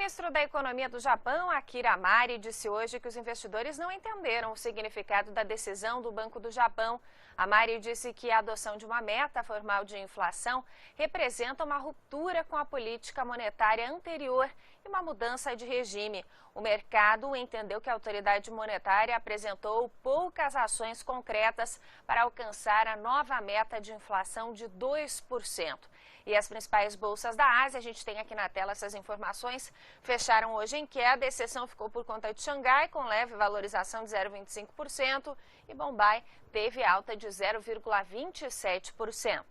ministro da Economia do Japão, Akira Amari, disse hoje que os investidores não entenderam o significado da decisão do Banco do Japão. Amari disse que a adoção de uma meta formal de inflação representa uma ruptura com a política monetária anterior e uma mudança de regime. O mercado entendeu que a autoridade monetária apresentou poucas ações concretas para alcançar a nova meta de inflação de 2%. E as principais bolsas da Ásia, a gente tem aqui na tela essas informações, fecharam hoje em queda. A exceção ficou por conta de Xangai, com leve valorização de 0,25%, e Bombai teve alta de 0,27%.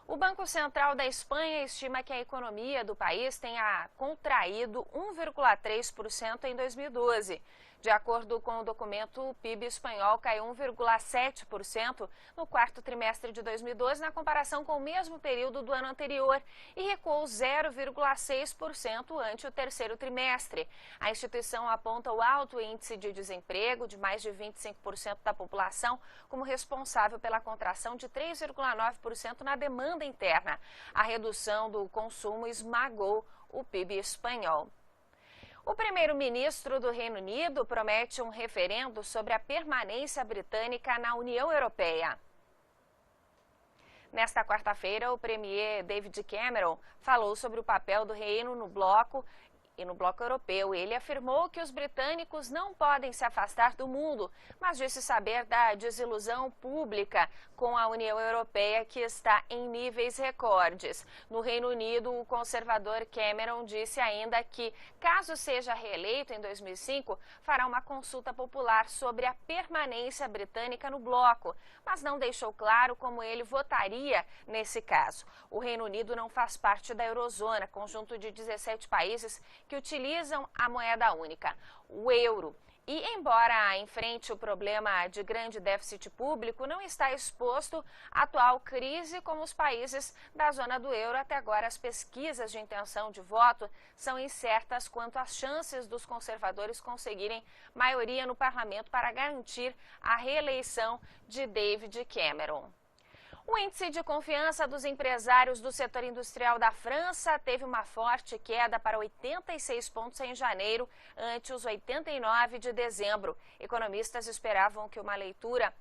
O Banco Central da Espanha estima que a economia do país tenha contraído 1,3% em 2012. De acordo com o documento, o PIB espanhol caiu 1,7% no quarto trimestre de 2012, na comparação com o mesmo período do ano anterior, e recuou 0,6% ante o terceiro trimestre. A instituição aponta o alto índice de desemprego, de mais de 25% da população, como responsável pela contração de 3,9% na demanda interna. A redução do consumo esmagou o PIB espanhol. O primeiro-ministro do Reino Unido promete um referendo sobre a permanência britânica na União Europeia. Nesta quarta-feira, o premier David Cameron falou sobre o papel do Reino no bloco europeu. Ele afirmou que os britânicos não podem se afastar do mundo, mas disse saber da desilusão pública com a União Europeia, que está em níveis recordes. No Reino Unido, o conservador Cameron disse ainda que, caso seja reeleito em 2005, fará uma consulta popular sobre a permanência britânica no bloco, mas não deixou claro como ele votaria nesse caso. O Reino Unido não faz parte da Eurozona, conjunto de 17 países que utilizam a moeda única, o euro. E, embora enfrente o problema de grande déficit público, não está exposto à atual crise como os países da zona do euro. Até agora, as pesquisas de intenção de voto são incertas quanto às chances dos conservadores conseguirem maioria no parlamento para garantir a reeleição de David Cameron. O índice de confiança dos empresários do setor industrial da França teve uma forte queda para 86 pontos em janeiro, ante os 89 de dezembro. Economistas esperavam que uma leitura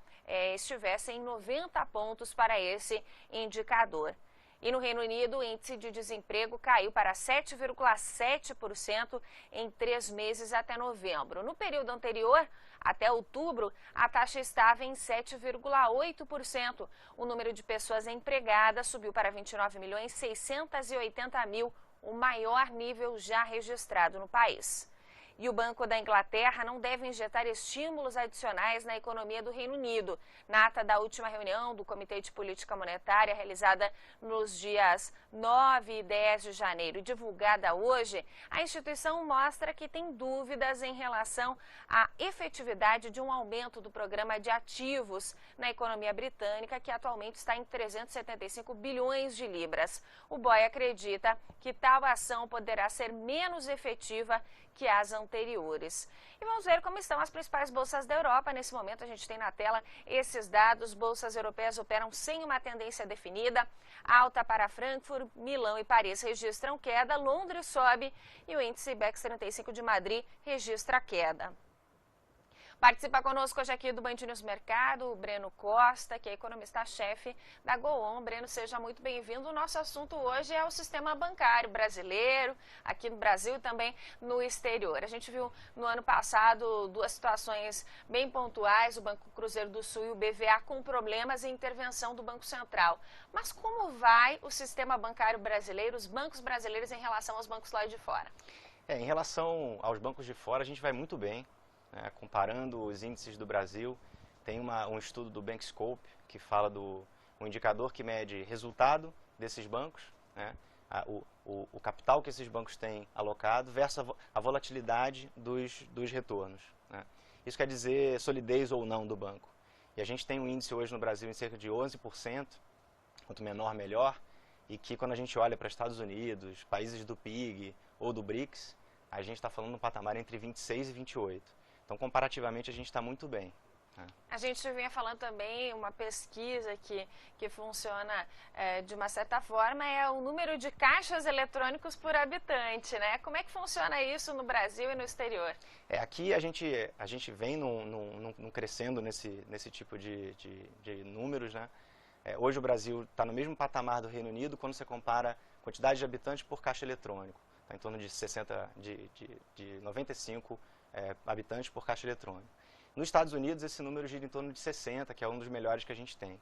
estivesse em 90 pontos para esse indicador. E no Reino Unido, o índice de desemprego caiu para 7,7% em 3 meses até novembro. No período anterior, até outubro, a taxa estava em 7,8%. O número de pessoas empregadas subiu para 29.680.000, o maior nível já registrado no país. E o Banco da Inglaterra não deve injetar estímulos adicionais na economia do Reino Unido. Na ata da última reunião do Comitê de Política Monetária, realizada nos dias 9 e 10 de janeiro e divulgada hoje, a instituição mostra que tem dúvidas em relação à efetividade de um aumento do programa de ativos na economia britânica, que atualmente está em 375 bilhões de libras. O BOE acredita que tal ação poderá ser menos efetiva que as anteriores. E vamos ver como estão as principais bolsas da Europa. Nesse momento a gente tem na tela esses dados. Bolsas europeias operam sem uma tendência definida. Alta para Frankfurt, Milão e Paris registram queda. Londres sobe e o índice IBEX 35 de Madrid registra queda. Participa conosco hoje aqui do Band News Mercado, o Breno Costa, que é economista-chefe da Goon. Breno, seja muito bem-vindo. O nosso assunto hoje é o sistema bancário brasileiro, aqui no Brasil e também no exterior. A gente viu no ano passado duas situações bem pontuais, o Banco Cruzeiro do Sul e o BVA com problemas e intervenção do Banco Central. Mas como vai o sistema bancário brasileiro, os bancos brasileiros em relação aos bancos lá de fora? Em relação aos bancos de fora, a gente vai muito bem. Comparando os índices do Brasil, tem um estudo do Bankscope que fala do um indicador que mede resultado desses bancos, né, o capital que esses bancos têm alocado versus a volatilidade dos retornos. Né. Isso quer dizer solidez ou não do banco. E a gente tem um índice hoje no Brasil em cerca de 11%, quanto menor melhor, e que quando a gente olha para Estados Unidos, países do PIG ou do BRICS, a gente está falando um patamar entre 26 e 28. Então, comparativamente, a gente está muito bem. A gente vinha falando também, uma pesquisa que funciona de uma certa forma, é o número de caixas eletrônicos por habitante, né? Como é que funciona isso no Brasil e no exterior? Aqui a gente vem crescendo nesse tipo de números, né? Hoje o Brasil está no mesmo patamar do Reino Unido quando você compara a quantidade de habitantes por caixa eletrônico. Está em torno de 95 habitantes por caixa eletrônico. Nos Estados Unidos, esse número gira em torno de 60, que é um dos melhores que a gente tem.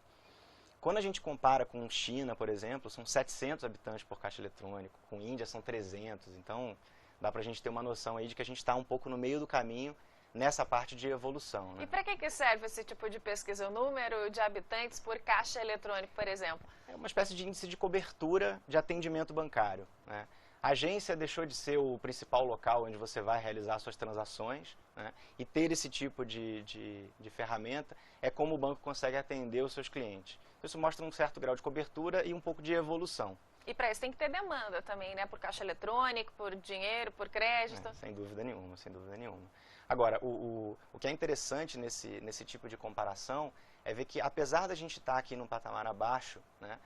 Quando a gente compara com China, por exemplo, são 700 habitantes por caixa eletrônico. Com Índia, são 300. Então, dá para a gente ter uma noção aí de que a gente está um pouco no meio do caminho nessa parte de evolução, né? E para que serve esse tipo de pesquisa? O número de habitantes por caixa eletrônico, por exemplo? É uma espécie de índice de cobertura de atendimento bancário, né? A agência deixou de ser o principal local onde você vai realizar suas transações, né? E ter esse tipo de ferramenta é como o banco consegue atender os seus clientes. Isso mostra um certo grau de cobertura e um pouco de evolução. E para isso tem que ter demanda também, né? Por caixa eletrônico, por dinheiro, por crédito. Sem dúvida nenhuma, sem dúvida nenhuma. Agora, o que é interessante nesse tipo de comparação é ver que, apesar da gente estar aqui num patamar abaixo, né,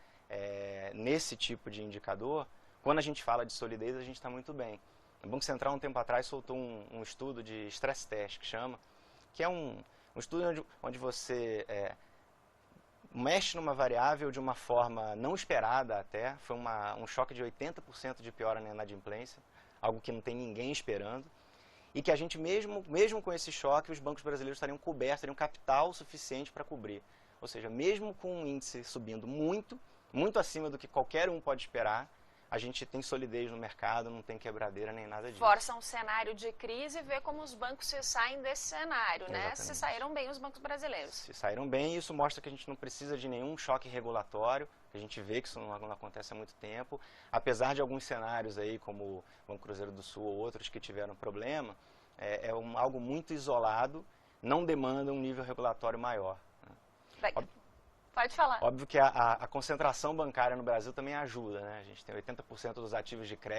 nesse tipo de indicador, quando a gente fala de solidez, a gente está muito bem. O Banco Central, um tempo atrás, soltou um estudo de stress test, que é um estudo onde você mexe numa variável de uma forma não esperada até. Foi um choque de 80% de piora na inadimplência, algo que não tem ninguém esperando. E que a gente, mesmo com esse choque, os bancos brasileiros estariam cobertos, teriam capital suficiente para cobrir. Ou seja, mesmo com um índice subindo muito acima do que qualquer um pode esperar, a gente tem solidez no mercado, não tem quebradeira nem nada disso. Força um cenário de crise e ver como os bancos se saem desse cenário, né? Exatamente. Se saíram bem os bancos brasileiros. Se saíram bem, isso mostra que a gente não precisa de nenhum choque regulatório, a gente vê que isso não acontece há muito tempo. Apesar de alguns cenários aí, como o Banco Cruzeiro do Sul ou outros que tiveram problema, algo muito isolado, não demanda um nível regulatório maior. Pode falar. Óbvio que a concentração bancária no Brasil também ajuda, né? A gente tem 80% dos ativos de crédito